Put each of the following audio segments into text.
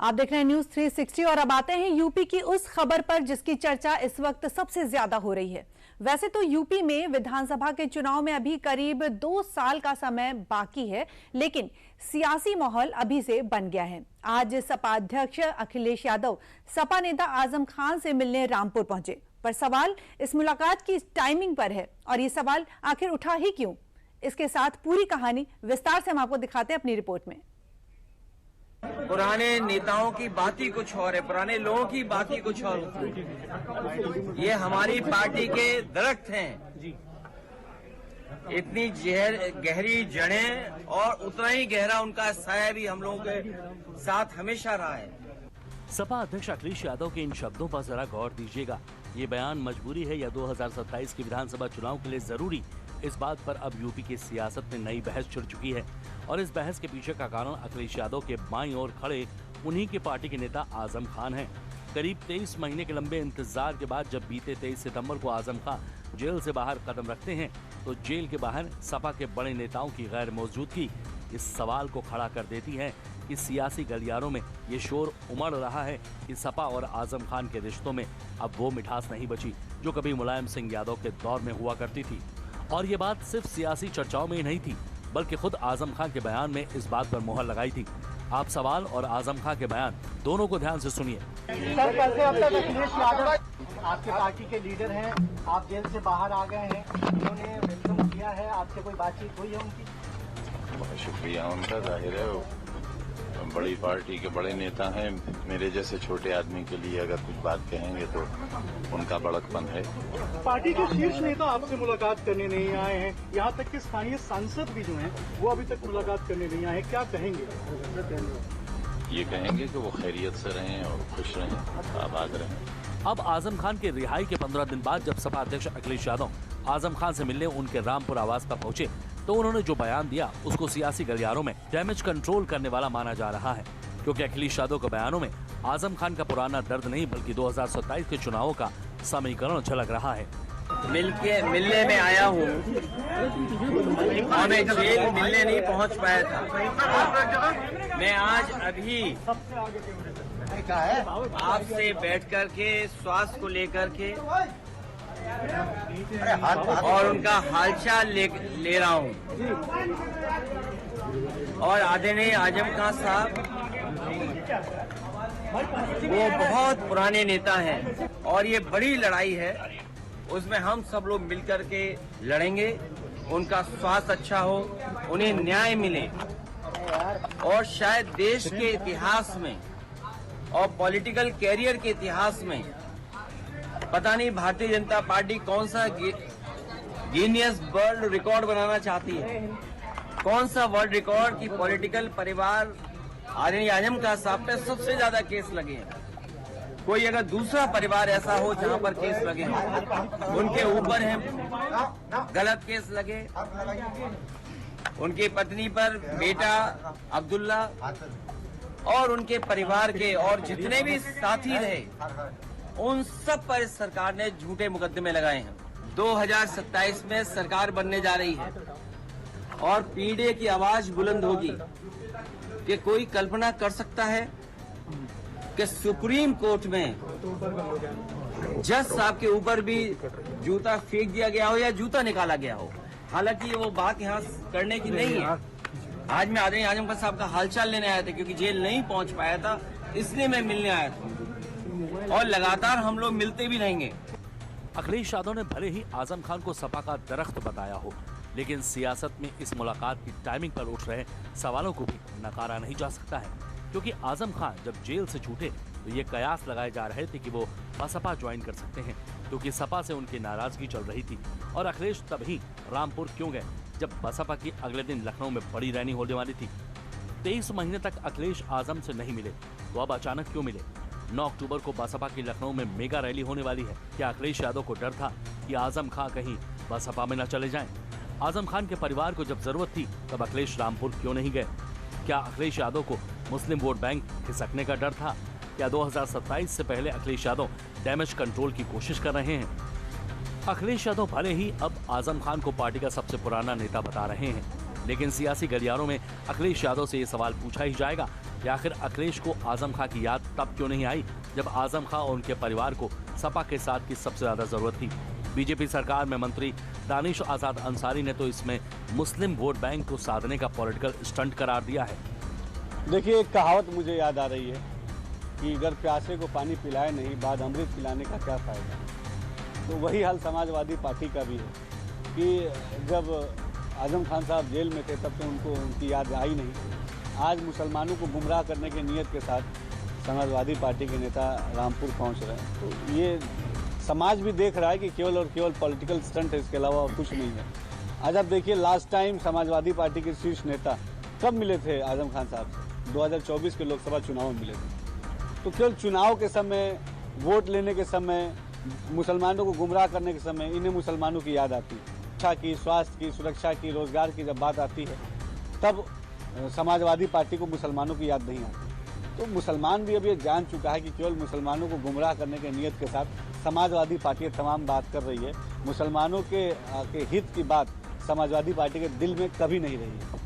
आप देख रहे हैं न्यूज 360 और अब आते हैं यूपी की उस खबर पर जिसकी चर्चा इस वक्त सबसे ज्यादा हो रही है। वैसे तो यूपी में विधानसभा के चुनाव में अभी करीब 2 साल का समय बाकी है, लेकिन सियासी माहौल अभी से बन गया है। आज सपा अध्यक्ष अखिलेश यादव सपा नेता आजम खान से मिलने रामपुर पहुंचे, पर सवाल इस मुलाकात की टाइमिंग पर है और ये सवाल आखिर उठा ही क्यों। इसके साथ पूरी कहानी विस्तार से हम आपको दिखाते हैं अपनी रिपोर्ट में। पुराने नेताओं की बात ही कुछ और है, पुराने लोगों की बात ही कुछ और होती है। ये हमारी पार्टी के दरख्त हैं, इतनी गहरी जड़ें और उतना ही गहरा उनका साया भी हम लोगों के साथ हमेशा रहा है। सपा अध्यक्छ अखिलेश यादव के इन शब्दों पर जरा गौर दीजिएगा। ये बयान मजबूरी है या 2027 के विधानसभा चुनाव के लिए जरूरी, इस बात पर अब यूपी की सियासत में नई बहस छिड़ चुकी है। और इस बहस के पीछे का कारण अखिलेश यादव के बाईं ओर खड़े उन्हीं के पार्टी के नेता आजम खान हैं। करीब 23 महीने के लंबे इंतजार के बाद जब बीते 23 सितंबर को आजम खान जेल से बाहर कदम रखते हैं, तो जेल के बाहर सपा के बड़े नेताओं की गैर मौजूदगी इस सवाल को खड़ा कर देती है कि सियासी गलियारों में ये शोर उमड़ रहा है कि सपा और आजम खान के रिश्तों में अब वो मिठास नहीं बची जो कभी मुलायम सिंह यादव के दौर में हुआ करती थी। और ये बात सिर्फ सियासी चर्चाओं में ही नहीं थी, बल्कि खुद आजम खान के बयान में इस बात पर मुहर लगाई थी। आप सवाल और आजम खान के बयान दोनों को ध्यान से सुनिए। सर, कल से अब तक अखिलेश यादव आपके पार्टी के लीडर हैं, आप जेल से बाहर आ गए हैं, उन्होंने वेलकम किया है, आपसे कोई बातचीत हुई है उनकी? बहुत शुक्रिया उनका, जाहिर है बड़ी पार्टी के बड़े नेता हैं, मेरे जैसे छोटे आदमी के लिए अगर कुछ बात कहेंगे तो उनका बड़कपन है। पार्टी के शीर्ष नेता आपसे मुलाकात करने नहीं आए हैं, यहाँ तक कि स्थानीय सांसद भी जो हैं वो अभी तक मुलाकात करने नहीं आए हैं, क्या कहेंगे? ये कहेंगे कि वो खैरियत से रहें और खुश रहें, आबाद रहें। अब आजम खान के रिहाई के 15 दिन बाद जब सपा अध्यक्ष अखिलेश यादव आजम खान से मिलने उनके रामपुर आवास पर पहुंचे, तो उन्होंने जो बयान दिया उसको सियासी गलियारों में डैमेज कंट्रोल करने वाला माना जा रहा है, क्योंकि अखिलेश यादव के बयानों में आजम खान का पुराना दर्द नहीं बल्कि 2027 के चुनावों का समीकरण झलक रहा है। मिलने में आया हूँ और मैं जेल मिलने नहीं पहुँच पाया था। मैं आज अभी आपसे बैठ कर के स्वास्थ्य को लेकर के और उनका हालचाल ले रहा हूँ। और आदरणीय आजम खान साहब वो बहुत पुराने नेता हैं और ये बड़ी लड़ाई है, उसमें हम सब लोग मिलकर के लड़ेंगे। उनका स्वास्थ्य अच्छा हो, उन्हें न्याय मिले और शायद देश के इतिहास में और पॉलिटिकल कैरियर के इतिहास में पता नहीं भारतीय जनता पार्टी कौन सा गिनीज वर्ल्ड रिकॉर्ड बनाना चाहती है, कौन सा वर्ल्ड रिकॉर्ड की पॉलिटिकल परिवार आदरणीय आजम खान साहब पे सबसे ज्यादा केस लगे हैं। कोई अगर दूसरा परिवार ऐसा हो जहां पर केस लगे उनके ऊपर है गलत केस लगे, उनकी पत्नी पर बेटा अब्दुल्ला और उनके परिवार के और जितने भी साथी रहे उन सब पर सरकार ने झूठे मुकदमे लगाए हैं। 2027 में सरकार बनने जा रही है और पीड़े की आवाज बुलंद होगी कि कोई कल्पना कर सकता है कि सुप्रीम कोर्ट में जज साहब के ऊपर भी जूता फेंक दिया गया हो या जूता निकाला गया हो। हालांकि ये वो बात यहाँ करने की नहीं है। आज मैं आदरणीय आजम खान साहब का हालचाल लेने आया था, क्योंकि जेल नहीं पहुंच पाया था, इसलिए मैं मिलने आया था और लगातार हम लोग मिलते भी रहेंगे। अखिलेश यादव ने भले ही आजम खान को सपा का दरख्त बताया हो, लेकिन सियासत में इस मुलाकात की टाइमिंग पर उठ रहे सवालों को भी नकारा नहीं जा सकता है, क्योंकि आजम खान जब जेल से छूटे तो ये कयास लगाए जा रहे थे कि वो बसपा ज्वाइन कर सकते हैं, क्योंकि सपा से उनकी नाराजगी चल रही थी। और अखिलेश तभी रामपुर क्यों गए जब बसपा की अगले दिन लखनऊ में बड़ी रैली होने वाली थी। 23 महीने तक अखिलेश आजम से नहीं मिले तो अब अचानक क्यों मिले? 9 अक्टूबर को बसपा की लखनऊ में मेगा रैली होने वाली है। क्या अखिलेश यादव को डर था कि आजम खान कहीं बसपा में न चले जाएं? आजम खान के परिवार को जब जरूरत थी तब अखिलेश रामपुर क्यों नहीं गए? क्या अखिलेश यादव को मुस्लिम वोट बैंक खिसकने का डर था? क्या 2027 से पहले अखिलेश यादव डैमेज कंट्रोल की कोशिश कर रहे हैं? अखिलेश यादव भले ही अब आजम खान को पार्टी का सबसे पुराना नेता बता रहे हैं, लेकिन सियासी गलियारों में अखिलेश यादव से ये सवाल पूछा ही जाएगा कि आखिर अखिलेश को आजम खां की याद तब क्यों नहीं आई जब आजम खां और उनके परिवार को सपा के साथ की सबसे ज्यादा जरूरत थी। बीजेपी सरकार में मंत्री दानिश आजाद अंसारी ने तो इसमें मुस्लिम वोट बैंक को साधने का पॉलिटिकल स्टंट करार दिया है। देखिए, एक कहावत मुझे याद आ रही है कि अगर प्यासे को पानी पिलाए नहीं, बाद अमृत पिलाने का क्या फायदा। तो वही हाल समाजवादी पार्टी का भी है कि जब आजम खान साहब जेल में थे तब तो उनको उनकी याद आई नहीं। आज मुसलमानों को गुमराह करने की नीयत के साथ समाजवादी पार्टी के नेता रामपुर पहुंच रहे हैं। तो ये समाज भी देख रहा है कि केवल और केवल पॉलिटिकल स्टंट है, इसके अलावा और कुछ नहीं है। आज आप देखिए, लास्ट टाइम समाजवादी पार्टी के शीर्ष नेता कब मिले थे आजम खान साहब से? 2024 के लोकसभा चुनाव में मिले थे। तो केवल चुनाव के समय, वोट लेने के समय, मुसलमानों को गुमराह करने के समय इन्हें मुसलमानों की याद आती है। शिक्षा की, स्वास्थ्य की, सुरक्षा की, रोजगार की जब बात आती है तब समाजवादी पार्टी को मुसलमानों की याद नहीं आती। तो मुसलमान भी अब ये जान चुका है कि केवल मुसलमानों को गुमराह करने के नियत के साथ समाजवादी पार्टी तमाम बात कर रही है। मुसलमानों के हित की बात समाजवादी पार्टी के दिल में कभी नहीं रही है।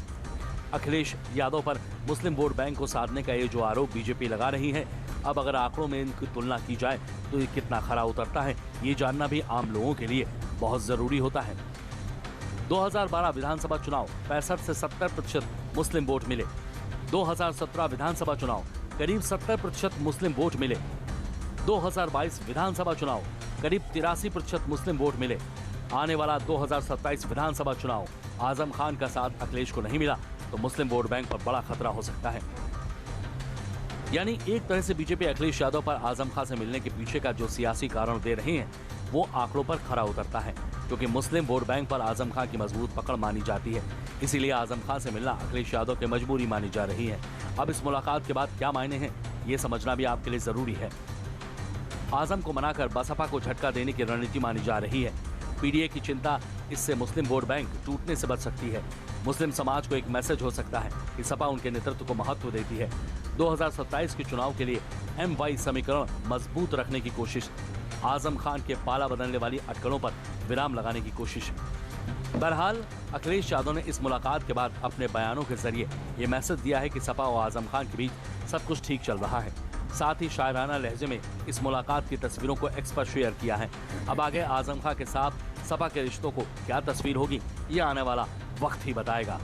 अखिलेश यादव पर मुस्लिम वोट बैंक को साधने का ये जो आरोप बीजेपी लगा रही है, अब अगर आंकड़ों में इनकी तुलना की जाए तो ये कितना खरा उतरता है, ये जानना भी आम लोगों के लिए बहुत जरूरी होता है। 2012 विधानसभा चुनाव 65 से 70% मुस्लिम वोट मिले। 2017 विधानसभा चुनाव करीब 70% मुस्लिम वोट मिले। 2022 विधानसभा चुनाव करीब 83% मुस्लिम वोट मिले। आने वाला 2027 विधानसभा चुनाव आजम खान का साथ अखिलेश को नहीं मिला तो मुस्लिम वोट बैंक पर बड़ा खतरा हो सकता है। यानी एक तरह से बीजेपी अखिलेश यादव पर आजम खान से मिलने के पीछे का जो सियासी कारण दे रहे हैं वो आंकड़ों पर खरा उतरता है, क्योंकि मुस्लिम वोट बैंक पर आजम खान की मजबूत पकड़ मानी जाती है। इसीलिए आजम खान से मिलना अखिलेश यादव की मजबूरी मानी जा रही है। अब इस मुलाकात के बाद क्या मायने हैं, ये समझना भी आपके लिए जरूरी है। आजम को मनाकर बसपा को झटका देने की रणनीति मानी जा रही है। पीडीए की चिंता इससे मुस्लिम वोट बैंक टूटने से बच सकती है। मुस्लिम समाज को एक मैसेज हो सकता है कि सपा उनके नेतृत्व को महत्व देती है। 2027 के चुनाव के लिए MY समीकरण मजबूत रखने की कोशिश, आजम खान के पाला बदलने वाली अटकलों पर विराम लगाने की कोशिश। बहरहाल अखिलेश यादव ने इस मुलाकात के बाद अपने बयानों के जरिए ये मैसेज दिया है कि सपा और आजम खान के बीच सब कुछ ठीक चल रहा है। साथ ही शायराना लहजे में इस मुलाकात की तस्वीरों को एक्स पर शेयर किया है। अब आगे आजम खान के साथ सपा के रिश्तों को क्या तस्वीर होगी, ये आने वाला वक्त ही बताएगा।